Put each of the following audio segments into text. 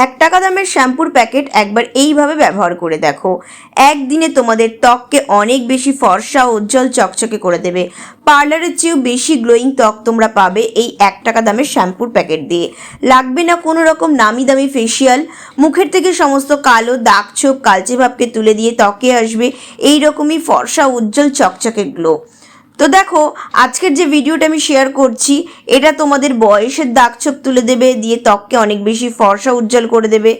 1 টাকা দামের শ্যাম্পুর প্যাকেট একবার এইভাবে ব্যবহার করে দেখো। একদিনে তোমাদের ত্বককে অনেক বেশি ফর্সা উজ্জ্বল চকচকে করে দেবে। পার্লারের চেয়েও বেশি গ্লোয়িং ত্বক তোমরা পাবে এই 1 টাকা দামের শ্যাম্পুর প্যাকেট দিয়ে। লাগবে না কোনো রকম নামি দামি ফেসিয়াল। মুখের থেকে সমস্ত কালো দাগ ছোপ কালচে ভাবকে তুলে দিয়ে ত্বকে আসবে এই রকমই ফর্সা উজ্জ্বল চকচকে গ্লো। তো দেখো, আজকের যে ভিডিওটা আমি শেয়ার করছি এটা তোমাদের বয়সের দাগ ছোপ তুলে দেবে, দিয়ে ত্বককে অনেক বেশি ফর্সা উজ্জ্বল করে দেবে।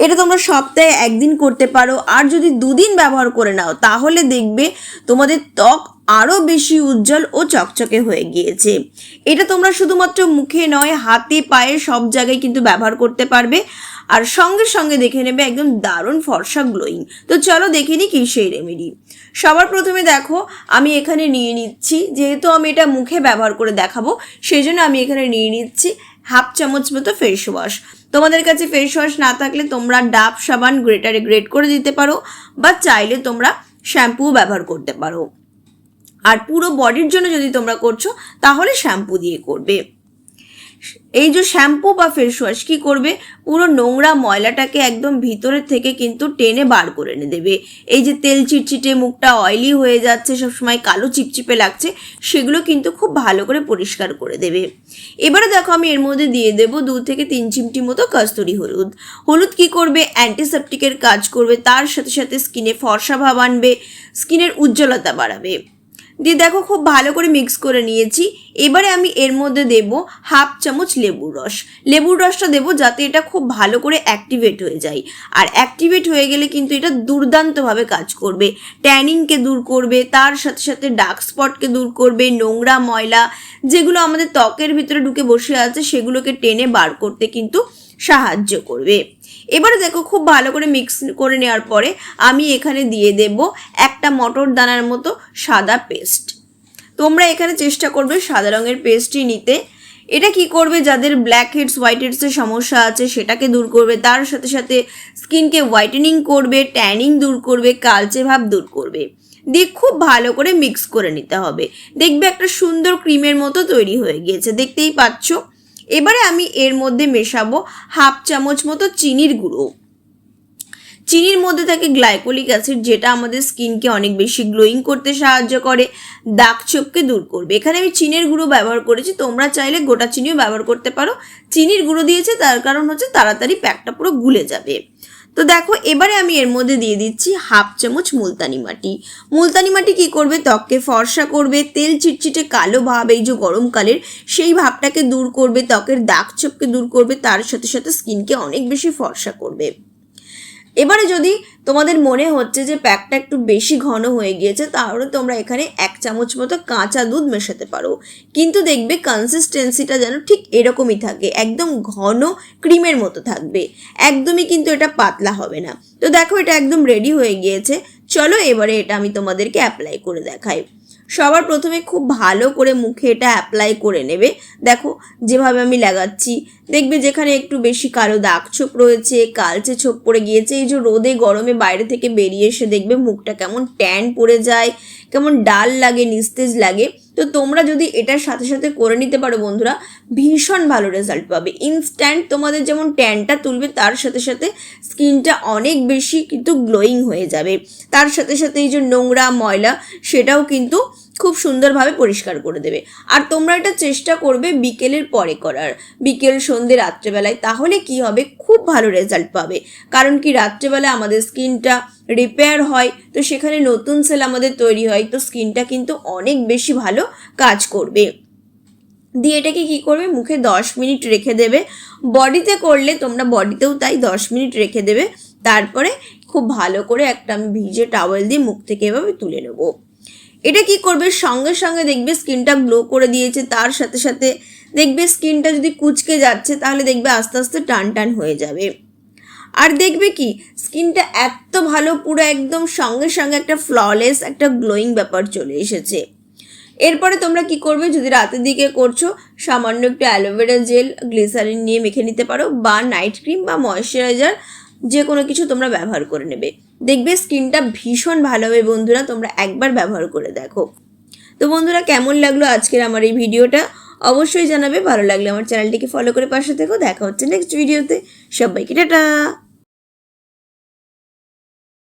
এটা তোমরা সপ্তাহে একদিন করতে পারো, আর যদি 2 দিন ব্যবহার করে নাও তাহলে দেখবে তোমাদের ত্বক আরও বেশি উজ্জ্বল ও চকচকে হয়ে গিয়েছে। এটা তোমরা শুধুমাত্র মুখে নয়, হাতে পায়ে সব জায়গায় কিন্তু ব্যবহার করতে পারবে, আর সঙ্গে সঙ্গে দেখে নেবে একদম দারুণ ফর্সা গ্লোয়িং। তো চলো দেখে নিই কি সেই রেমেডি। সবার প্রথমে দেখো, আমি এখানে নিয়ে নিচ্ছি, যেহেতু আমি এটা মুখে ব্যবহার করে দেখাবো সেই জন্য আমি এখানে নিয়ে নিচ্ছি 1/2 চামচ মতো ফেস ওয়াশ। তোমাদের কাছে ফেস ওয়াশ না থাকলে তোমরা ডাব সাবান গ্রেটারে গ্রেট করে দিতে পারো, বা চাইলে তোমরা শ্যাম্পুও ব্যবহার করতে পারো। আর পুরো বডির জন্য যদি তোমরা করছো তাহলে শ্যাম্পু দিয়ে করবে। এই যে শ্যাম্পু বা ফেস ওয়াশ কি করবে, পুরো নোংরা ময়লাটাকে একদম ভিতরের থেকে কিন্তু টেনে বার করে এনে দেবে। এই যে তেল চিটচিটে, মুখটা অয়েলি হয়ে যাচ্ছে, সবসময় কালো চিপচিপে লাগছে, সেগুলো কিন্তু খুব ভালো করে পরিষ্কার করে দেবে। এবারে দেখো, আমি এর মধ্যে দিয়ে দেবো 2 থেকে 3 চিমটি মতো কস্তুরি হলুদ। হলুদ কি করবে, অ্যান্টিসেপটিকের কাজ করবে, তার সাথে সাথে স্কিনে ফর্সা ভাব আনবে, স্কিনের উজ্জ্বলতা বাড়াবে। দিয়ে দেখো, খুব ভালো করে মিক্স করে নিয়েছি। এবারে আমি এর মধ্যে দেব 1/2 চামচ লেবুর রস। লেবুর রসটা দেবো যাতে এটা খুব ভালো করে অ্যাক্টিভেট হয়ে যায়, আর অ্যাক্টিভেট হয়ে গেলে কিন্তু এটা দুর্দান্তভাবে কাজ করবে। ট্যানিংকে দূর করবে, তার সাথে সাথে ডার্ক স্পটকে দূর করবে, নোংরা ময়লা যেগুলো আমাদের ত্বকের ভিতরে ঢুকে বসে আছে সেগুলোকে টেনে বার করতে কিন্তু সাহায্য করবে। এবারে দেখো, খুব ভালো করে মিক্স করে নেওয়ার পরে আমি এখানে দিয়ে দেব 1টা মটর দানার মতো সাদা পেস্ট। তোমরা এখানে চেষ্টা করবে সাদা রঙের পেস্টই নিতে। এটা কি করবে, যাদের ব্ল্যাক হেডস হোয়াইট হেডসের সমস্যা আছে সেটাকে দূর করবে, তার সাথে সাথে স্কিনকে হোয়াইটেনিং করবে, ট্যানিং দূর করবে, কালচে ভাব দূর করবে। দিয়ে খুব ভালো করে মিক্স করে নিতে হবে। দেখবে একটা সুন্দর ক্রিমের মতো তৈরি হয়ে গিয়েছে, দেখতেই পাচ্ছ। এবারে আমি এর মধ্যে মেশাবো 1/2 চামচ মতো চিনির গুঁড়ো। চিনির মধ্যে থাকে গ্লাইকোলিক অ্যাসিড, যেটা আমাদের স্কিনকে অনেক বেশি গ্লোয়িং করতে সাহায্য করে, দাগ ছোপকে দূর করবে। এখানে আমি চিনির গুঁড়ো ব্যবহার করেছি, তোমরা চাইলে গোটা চিনিও ব্যবহার করতে পারো। চিনির গুঁড়ো দিয়েছে তার কারণ হচ্ছে তাড়াতাড়ি প্যাকটা পুরো গুলে যাবে। তো দেখো, এবারে আমি এর মধ্যে দিয়ে দিচ্ছি 1/2 চামচ মুলতানি মাটি। মুলতানি মাটি কি করবে, ত্বককে ফর্সা করবে, তেল চিটচিটে কালো ভাব এই যে গরমকালের সেই ভাবটাকে দূর করবে, ত্বকের দাগ ছোপকে দূর করবে, তার সাথে সাথে স্কিনকে অনেক বেশি ফর্সা করবে। এবারে যদি তোমাদের মনে হচ্ছে যে প্যাকটা একটু বেশি ঘন হয়ে গিয়েছে, তাহলে তোমরা এখানে 1 চামচ মতো কাঁচা দুধ মেশাতে পারো, কিন্তু দেখবে কনসিস্টেন্সিটা যেন ঠিক এরকমই থাকে, একদম ঘন ক্রিমের মতো থাকবে, একদমই কিন্তু এটা পাতলা হবে না। তো দেখো, এটা একদম রেডি হয়ে গিয়েছে। চলো এবারে এটা আমি তোমাদেরকে অ্যাপ্লাই করে দেখাই। সবার প্রথমে খুব ভালো করে মুখে এটা অ্যাপ্লাই করে নেবে। দেখো যেভাবে আমি লাগাচ্ছি, দেখবে যেখানে একটু বেশি কালো দাগ ছোপ রয়েছে, কালচে ছোপ পড়ে গিয়েছে, এই যে রোদে গরমে বাইরে থেকে বেরিয়ে এসে দেখবে মুখটা কেমন ট্যান পড়ে যায়, কেমন ডাল লাগে, নিস্তেজ লাগে। তো তোমরা যদি এটার সাথে সাথে করে নিতে পারো বন্ধুরা, ভীষণ ভালো রেজাল্ট পাবে। ইনস্ট্যান্ট তোমাদের যেমন ট্যানটা তুলবে, তার সাথে সাথে স্কিনটা অনেক বেশি কিন্তু গ্লোয়িং হয়ে যাবে। তার সাথে সাথে এই যে নোংরা ময়লা সেটাও কিন্তু খুব সুন্দরভাবে পরিষ্কার করে দেবে। আর তোমরা এটা চেষ্টা করবে বিকেলের পরে করার, বিকেল সন্ধ্যে রাত্রেবেলায়, তাহলে কি হবে, খুব ভালো রেজাল্ট পাবে। কারণ কি, রাত্রেবেলা আমাদের স্কিনটা রিপেয়ার হয়, তো সেখানে নতুন সেল আমাদের তৈরি হয়, তো স্কিনটা কিন্তু অনেক বেশি ভালো কাজ করবে। দিয়ে এটাকে কী করবে, মুখে 10 মিনিট রেখে দেবে। বডিতে করলে তোমরা বডিতেও তাই 10 মিনিট রেখে দেবে। তারপরে খুব ভালো করে একটা আমি ভিজে টাওয়েল দিয়ে মুখ থেকে এভাবে তুলে নেবো। এটা কি করবে, সঙ্গে সঙ্গে দেখবে স্কিনটা গ্লো করে দিয়েছে, তার সাথে সাথে দেখবে স্কিনটা যদি কুচকে যাচ্ছে তাহলে দেখবে আস্তে আস্তে টান টান হয়ে যাবে। আর দেখবে কি, স্কিনটা এত ভালো, পুরো একদম সঙ্গে সঙ্গে একটা ফ্ললেস একটা গ্লোয়িং ব্যাপার চলে এসেছে। এরপরে তোমরা কি করবে, যদি রাতের দিকে করছো, সামান্য একটু অ্যালোভেরা জেল গ্লিসারিন নিয়ে মেখে নিতে পারো, বা নাইট ক্রিম বা ময়েশ্চারাইজার যে কোনো কিছু তোমরা ব্যবহার করে নেবে। দেখবে স্কিনটা ভীষণ ভালো হবে বন্ধুরা, তোমরা একবার ব্যবহার করে দেখো। তো বন্ধুরা, কেমন লাগলো আজকের আমার এই ভিডিওটা অবশ্যই জানাবে। ভালো লাগলে আমার চ্যানেলটিকে ফলো করে পাশে থেকো। দেখা হচ্ছে নেক্সট ভিডিওতে। সবাইকে টাটা।